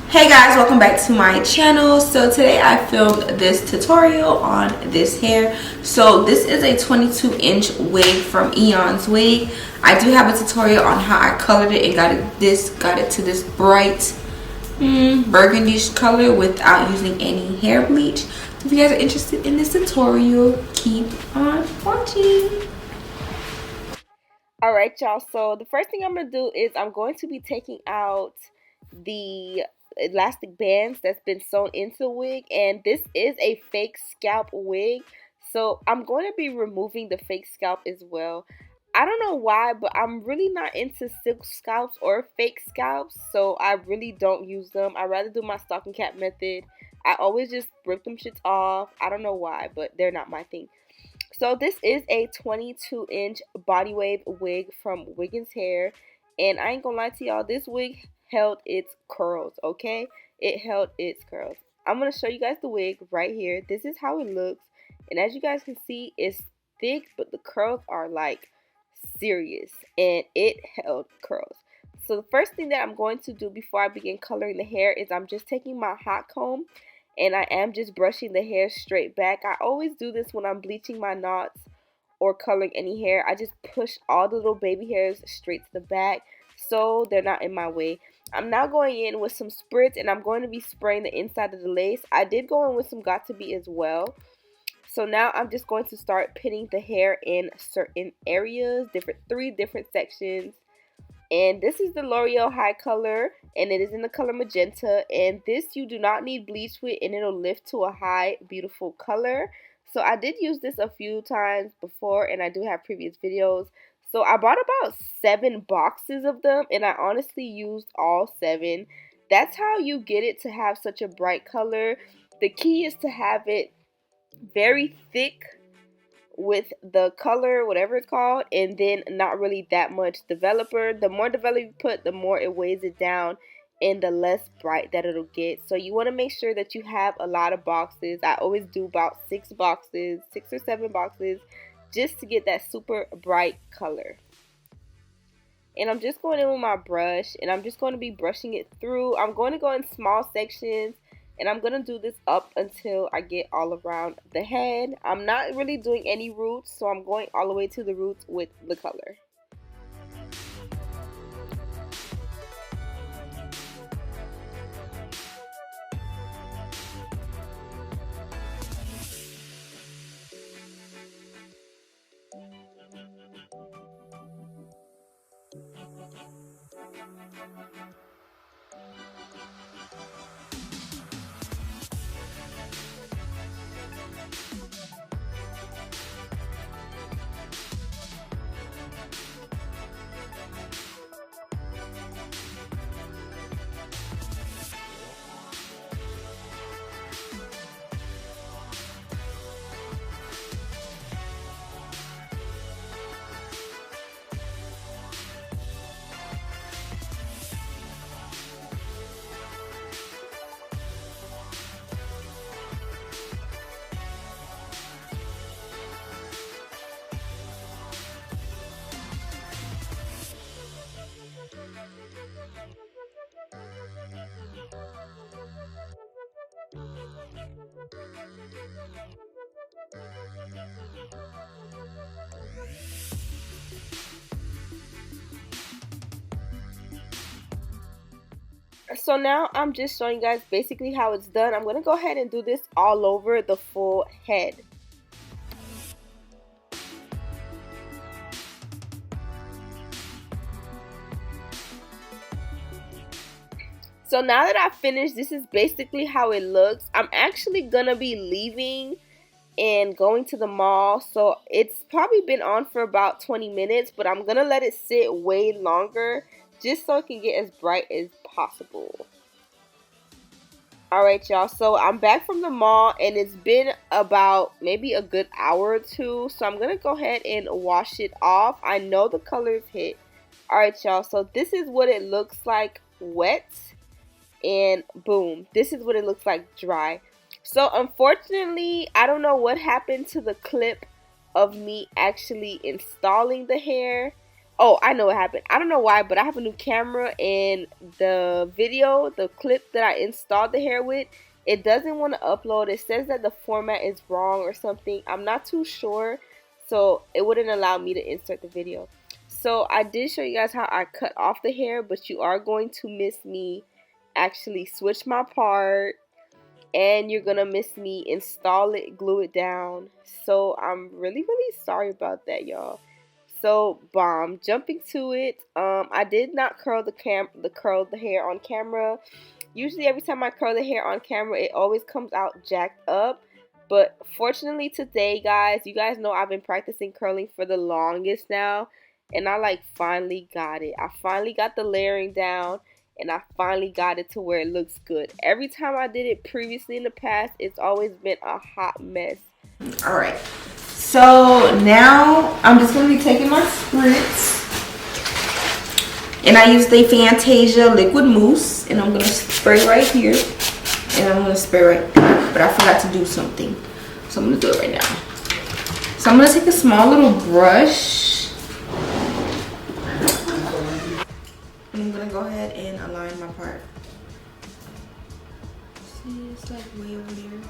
Hey guys, welcome back to my channel. So today I filmed this tutorial on this hair. So this is a 22-inch wig from Eayon's wig. I do have a tutorial on how I colored it and got it to this bright burgundy color without using any hair bleach. So if you guys are interested in this tutorial, keep on watching. Alright y'all, so the first thing I'm going to do is I'm going to be taking out the elastic bands that's been sewn into the wig, and this is a fake scalp wig, so I'm going to be removing the fake scalp as well. I don't know why, but I'm really not into silk scalps or fake scalps, so I really don't use them. I'd rather do my stocking cap method. I always just rip them shits off. I don't know why, but they're not my thing. So this is a 22-inch body wave wig from Wiggins Hair, and I ain't gonna lie to y'all, this wig held its curls, okay? It held its curls. I'm gonna show you guys the wig right here. This is how it looks, and as you guys can see, it's thick, but the curls are like serious, and it held curls. So the first thing that I'm going to do before I begin coloring the hair is I'm just taking my hot comb and I am just brushing the hair straight back. I always do this when I'm bleaching my knots or coloring any hair. I just push all the little baby hairs straight to the back so they're not in my way. I'm now going in with some spritz, and I'm going to be spraying the inside of the lace. I did go in with some Got To Be as well. So now I'm just going to start pinning the hair in certain areas, three different sections. And this is the L'Oreal High Color, and it is in the color magenta. And this you do not need bleach with, and it'll lift to a high, beautiful color. So I did use this a few times before, and I do have previous videos. So I bought about 7 boxes of them, and I honestly used all 7. That's how you get it to have such a bright color. The key is to have it very thick with the color, whatever it's called, and then not really that much developer. The more developer you put, the more it weighs it down and the less bright that it'll get. So you want to make sure that you have a lot of boxes. I always do about 6 boxes, 6 or 7 boxes, just to get that super bright color. And I'm just going in with my brush, and I'm just going to be brushing it through. I'm going to go in small sections, and I'm going to do this up until I get all around the head. I'm not really doing any roots, so I'm going all the way to the roots with the color. So now I'm just showing you guys basically how it's done. I'm going to go ahead and do this all over the full head. So now that I've finished, this is basically how it looks. I'm actually going to be leaving and going to the mall. So it's probably been on for about 20 minutes, but I'm going to let it sit way longer just so it can get as bright as possible. Alright y'all, so I'm back from the mall, and it's been about maybe a good hour or two. So I'm going to go ahead and wash it off. I know the colors hit. Alright y'all, so this is what it looks like wet. And boom, this is what it looks like dry. So unfortunately, I don't know what happened to the clip of me actually installing the hair. Oh, I know what happened. I don't know why, but I have a new camera, and the video, the clip that I installed the hair with, it doesn't want to upload. It says that the format is wrong or something. I'm not too sure, so it wouldn't allow me to insert the video. So I did show you guys how I cut off the hair, but you are going to miss me actually switch my part, and you're gonna miss me install it, glue it down. So I'm really sorry about that, y'all. So bomb, jumping to it. I did not curl the hair on camera. Usually every time I curl the hair on camera, it always comes out jacked up. But fortunately today, guys, you guys know I've been practicing curling for the longest now, and I like finally got it. I finally got the layering down, and I finally got it to where it looks good. Every time I did it previously in the past, it's always been a hot mess. All right, so now I'm just gonna be taking my spritz, and I use the Fantasia liquid mousse, and I'm gonna spray right here, and I'm gonna spray right there. But I forgot to do something, so I'm gonna do it right now. So I'm gonna take a small little brush, and I'm gonna go ahead and align my part. See, it's like way over there.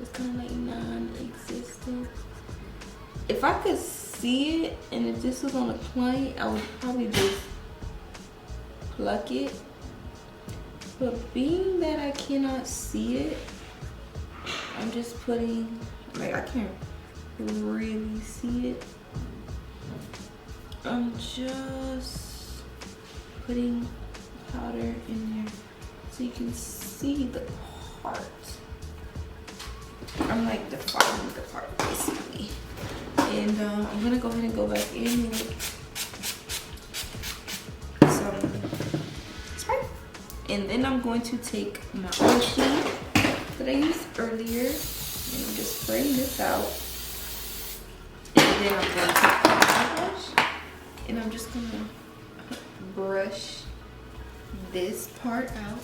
It's kind of like non-existent. If I could see it, and if this was on a client, I would probably just pluck it. But being that I cannot see it, I'm just putting, like, I can't really see it. I'm just putting powder in there so you can see the part. I'm like defining the part basically. And I'm gonna go ahead and go back in with some spray. And then I'm going to take my oil sheet that I used earlier, and I'm just spraying this out. And then I'm going to take my brush, and I'm just gonna brush this part out.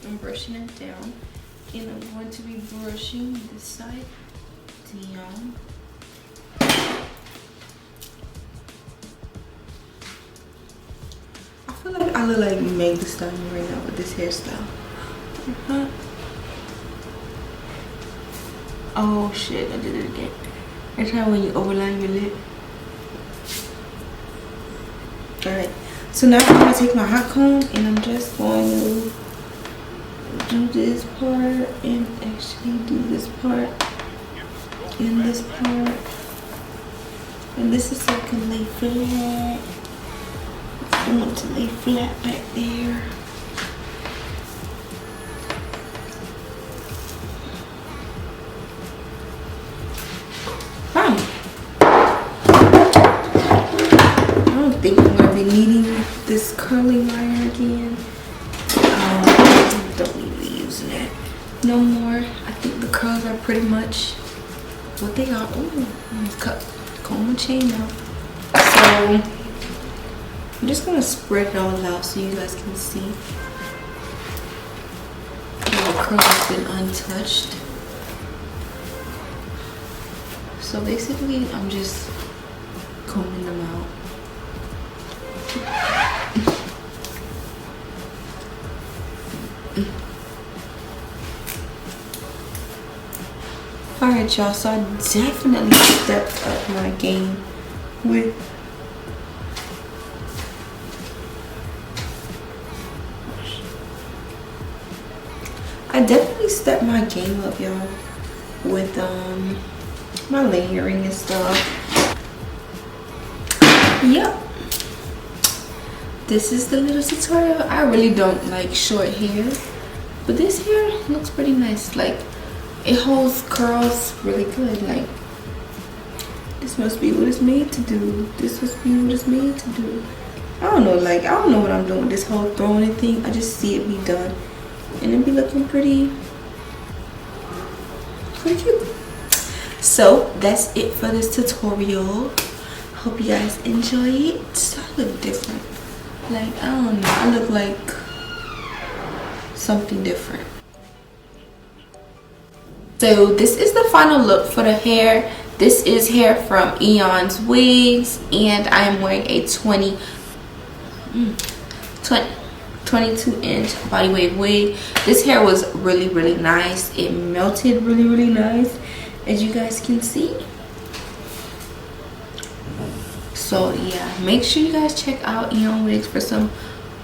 I'm brushing it down, and I'm going to be brushing this side down. I feel like I look like Meg Thee Stallion right now with this hairstyle. Oh shit, I did it again. That's how when you overline your lip. Alright, so now I'm gonna take my hot comb, and I'm just going to do this part, and actually do this part, and this part, and this is so I can lay flat. I want to lay flat back there. Bam. I don't think I'm gonna be needing this curling wire again. Don't need to be using it no more. I think the curls are pretty much what they are. Ooh, I'm gonna comb my chain out. So I'm just gonna spread it all out so you guys can see. The curl has been untouched. So basically, I'm just combing them out. Alright y'all, so I definitely stepped up my game with y'all with my layering and stuff. Yep, this is the little tutorial. I really don't like short hair, but this hair looks pretty nice. Like, it holds curls really good. Like, this must be what it's made to do. This must be what it's made to do. I don't know, like, I don't know what I'm doing with this whole throwing thing. I just see it be done, and it be looking pretty cute. So that's it for this tutorial. Hope you guys enjoy it. I look different. Like, I don't know, I look like something different. So this is the final look for the hair. This is hair from Eayon's Wigs, and I am wearing a 22-inch body wave wig. This hair was really nice. It melted really nice, as you guys can see. So yeah, make sure you guys check out Eayon Wigs for some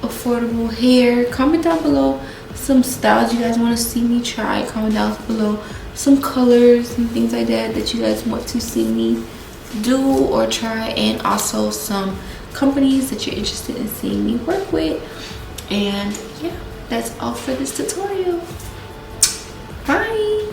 affordable hair. Comment down below some styles you guys want to see me try. Comment down below some colors and things like that you guys want to see me do or try, and also some companies that you're interested in seeing me work with. And yeah, that's all for this tutorial. Bye.